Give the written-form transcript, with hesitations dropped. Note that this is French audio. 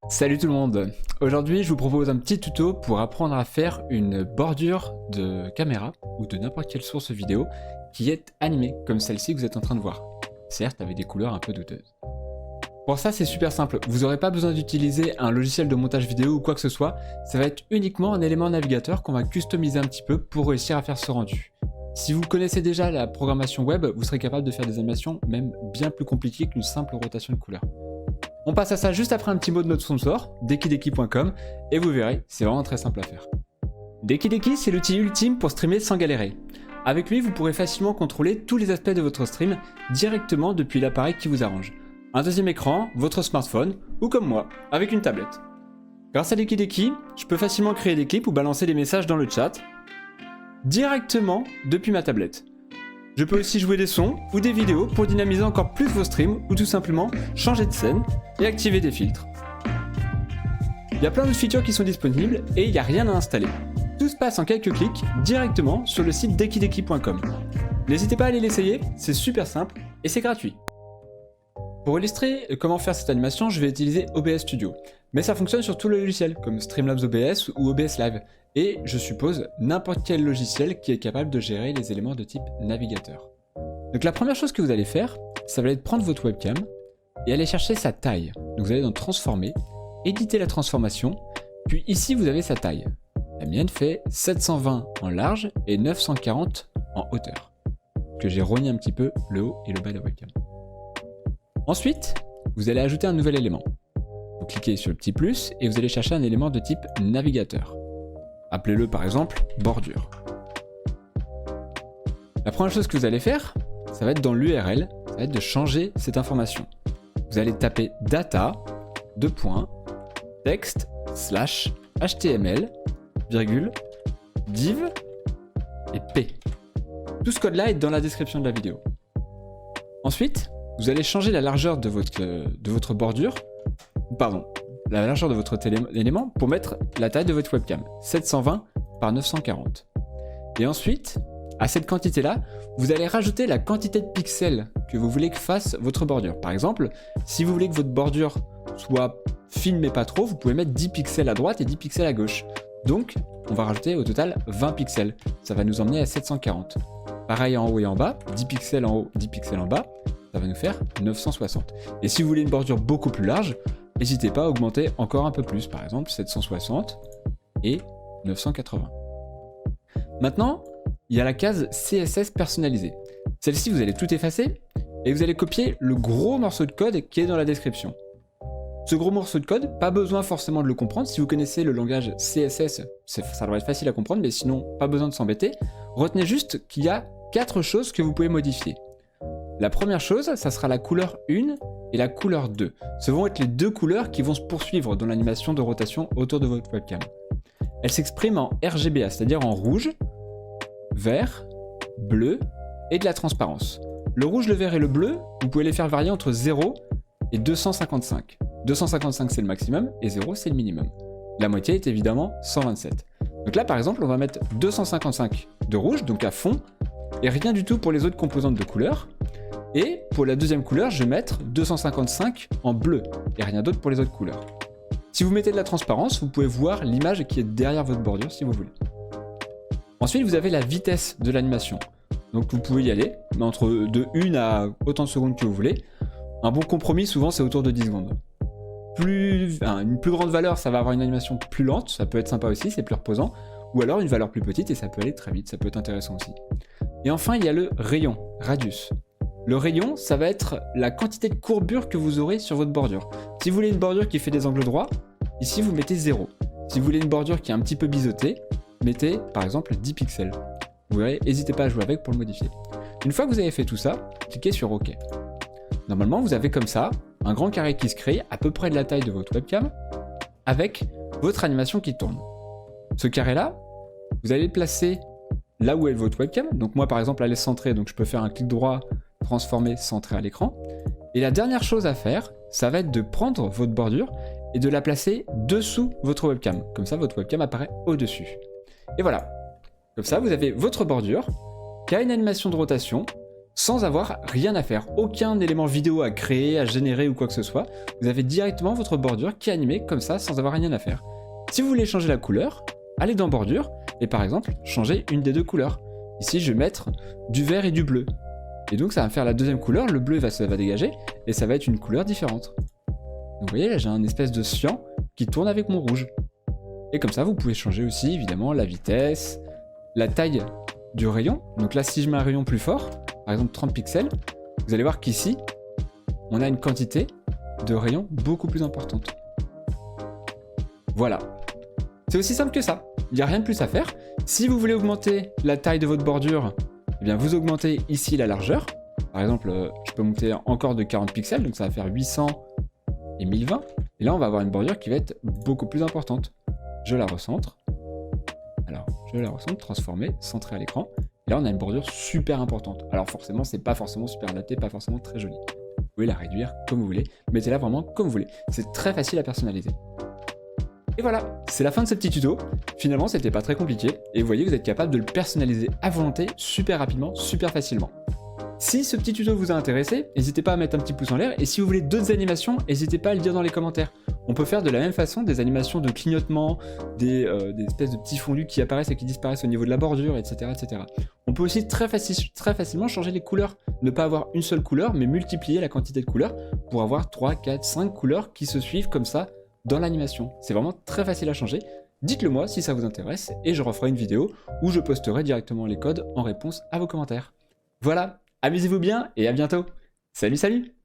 Salut tout le monde. Aujourd'hui je vous propose un petit tuto pour apprendre à faire une bordure de caméra ou de n'importe quelle source vidéo qui est animée comme celle-ci que vous êtes en train de voir, certes avec des couleurs un peu douteuses. Pour ça c'est super simple, vous n'aurez pas besoin d'utiliser un logiciel de montage vidéo ou quoi que ce soit, ça va être uniquement un élément navigateur qu'on va customiser un petit peu pour réussir à faire ce rendu. Si vous connaissez déjà la programmation web, vous serez capable de faire des animations même bien plus compliquées qu'une simple rotation de couleur. On passe à ça juste après un petit mot de notre sponsor, Dekideki.com, et vous verrez, c'est vraiment très simple à faire. Dekideki, c'est l'outil ultime pour streamer sans galérer. Avec lui, vous pourrez facilement contrôler tous les aspects de votre stream directement depuis l'appareil qui vous arrange. Un deuxième écran, votre smartphone, ou comme moi, avec une tablette. Grâce à Dekideki, je peux facilement créer des clips ou balancer des messages dans le chat directement depuis ma tablette. Je peux aussi jouer des sons ou des vidéos pour dynamiser encore plus vos streams ou tout simplement changer de scène et activer des filtres. Il y a plein d'autres features qui sont disponibles et il n'y a rien à installer. Tout se passe en quelques clics directement sur le site dekideki.com. N'hésitez pas à aller l'essayer, c'est super simple et c'est gratuit. Pour illustrer comment faire cette animation, je vais utiliser OBS Studio. Mais ça fonctionne sur tous les logiciels comme Streamlabs OBS ou OBS Live. Et je suppose n'importe quel logiciel qui est capable de gérer les éléments de type navigateur. Donc la première chose que vous allez faire, ça va être prendre votre webcam et aller chercher sa taille. Donc vous allez dans Transformer, éditer la transformation, puis ici vous avez sa taille. La mienne fait 720 en large et 940 en hauteur. Que j'ai rogné un petit peu le haut et le bas de la webcam. Ensuite, vous allez ajouter un nouvel élément. Vous cliquez sur le petit plus et vous allez chercher un élément de type navigateur. Appelez-le par exemple bordure. La première chose que vous allez faire, ça va être dans l'URL, ça va être de changer cette information. Vous allez taper data, text, /html, div et p. Tout ce code-là est dans la description de la vidéo. Ensuite, vous allez changer la largeur de votre bordure, la largeur de votre élément pour mettre la taille de votre webcam, 720 par 940. Et ensuite, à cette quantité-là, vous allez rajouter la quantité de pixels que vous voulez que fasse votre bordure. Par exemple, si vous voulez que votre bordure soit fine mais pas trop, vous pouvez mettre 10 pixels à droite et 10 pixels à gauche. Donc, on va rajouter au total 20 pixels. Ça va nous emmener à 740. Pareil en haut et en bas, 10 pixels en haut, 10 pixels en bas, ça va nous faire 960. Et si vous voulez une bordure beaucoup plus large, n'hésitez pas à augmenter encore un peu plus, par exemple 760 et 980. Maintenant, il y a la case CSS personnalisée. Celle-ci, vous allez tout effacer et vous allez copier le gros morceau de code qui est dans la description. Ce gros morceau de code, pas besoin forcément de le comprendre. Si vous connaissez le langage CSS, ça devrait être facile à comprendre, mais sinon, pas besoin de s'embêter. Retenez juste qu'il y a 4 choses que vous pouvez modifier. La première chose, ça sera la couleur 1 et la couleur 2. Ce vont être les deux couleurs qui vont se poursuivre dans l'animation de rotation autour de votre webcam. Elles s'expriment en RGBA, c'est-à-dire en rouge, vert, bleu et de la transparence. Le rouge, le vert et le bleu, vous pouvez les faire varier entre 0 et 255. 255 c'est le maximum et 0 c'est le minimum. La moitié est évidemment 127. Donc là par exemple on va mettre 255 de rouge, donc à fond, et rien du tout pour les autres composantes de couleur. Et pour la deuxième couleur, je vais mettre 255 en bleu, et rien d'autre pour les autres couleurs. Si vous mettez de la transparence, vous pouvez voir l'image qui est derrière votre bordure si vous voulez. Ensuite, vous avez la vitesse de l'animation. Donc vous pouvez y aller, mais entre de 1 à autant de secondes que vous voulez. Un bon compromis, souvent, c'est autour de 10 secondes. Une plus grande valeur, ça va avoir une animation plus lente, ça peut être sympa aussi, c'est plus reposant. Ou alors une valeur plus petite, et ça peut aller très vite, ça peut être intéressant aussi. Et enfin, il y a le rayon, radius. Le rayon, ça va être la quantité de courbure que vous aurez sur votre bordure. Si vous voulez une bordure qui fait des angles droits, ici vous mettez 0. Si vous voulez une bordure qui est un petit peu biseautée, mettez par exemple 10 pixels. Vous verrez, n'hésitez pas à jouer avec pour le modifier. Une fois que vous avez fait tout ça, cliquez sur OK. Normalement, vous avez comme ça un grand carré qui se crée à peu près de la taille de votre webcam avec votre animation qui tourne. Ce carré-là, vous allez le placer là où est votre webcam. Donc moi par exemple, elle est centrée, donc je peux faire un clic droit, transformer, centrer à l'écran. Et la dernière chose à faire, ça va être de prendre votre bordure et de la placer dessous votre webcam. Comme ça, votre webcam apparaît au-dessus. Et voilà. Comme ça, vous avez votre bordure qui a une animation de rotation sans avoir rien à faire. Aucun élément vidéo à créer, à générer ou quoi que ce soit. Vous avez directement votre bordure qui est animée comme ça, sans avoir rien à faire. Si vous voulez changer la couleur, allez dans bordure et par exemple, changer une des deux couleurs. Ici, je vais mettre du vert et du bleu. Et donc, ça va me faire la deuxième couleur. Le bleu ça va dégager et ça va être une couleur différente. Donc, vous voyez, là, j'ai un espèce de cyan qui tourne avec mon rouge. Et comme ça, vous pouvez changer aussi, évidemment, la vitesse, la taille du rayon. Donc là, si je mets un rayon plus fort, par exemple 30 pixels, vous allez voir qu'ici, on a une quantité de rayons beaucoup plus importante. Voilà. C'est aussi simple que ça. Il n'y a rien de plus à faire. Si vous voulez augmenter la taille de votre bordure, eh bien vous augmentez ici la largeur. Par exemple, je peux monter encore de 40 pixels, donc ça va faire 800 et 1020. Et là, on va avoir une bordure qui va être beaucoup plus importante. Je la recentre. Alors, je la recentre, transformer, centrer à l'écran. Et là, on a une bordure super importante. Alors forcément, c'est pas forcément super adapté, pas forcément très joli. Vous pouvez la réduire comme vous voulez. Mettez-la vraiment comme vous voulez. C'est très facile à personnaliser. Et voilà, c'est la fin de ce petit tuto. Finalement, c'était pas très compliqué. Et vous voyez, vous êtes capable de le personnaliser à volonté, super rapidement, super facilement. Si ce petit tuto vous a intéressé, n'hésitez pas à mettre un petit pouce en l'air. Et si vous voulez d'autres animations, n'hésitez pas à le dire dans les commentaires. On peut faire de la même façon des animations de clignotement, des espèces de petits fondus qui apparaissent et qui disparaissent au niveau de la bordure, etc. etc. On peut aussi très facilement changer les couleurs. Ne pas avoir une seule couleur, mais multiplier la quantité de couleurs pour avoir 3, 4, 5 couleurs qui se suivent comme ça dans l'animation. C'est vraiment très facile à changer. Dites-le moi si ça vous intéresse et je referai une vidéo où je posterai directement les codes en réponse à vos commentaires. Voilà, amusez-vous bien et à bientôt. Salut, salut!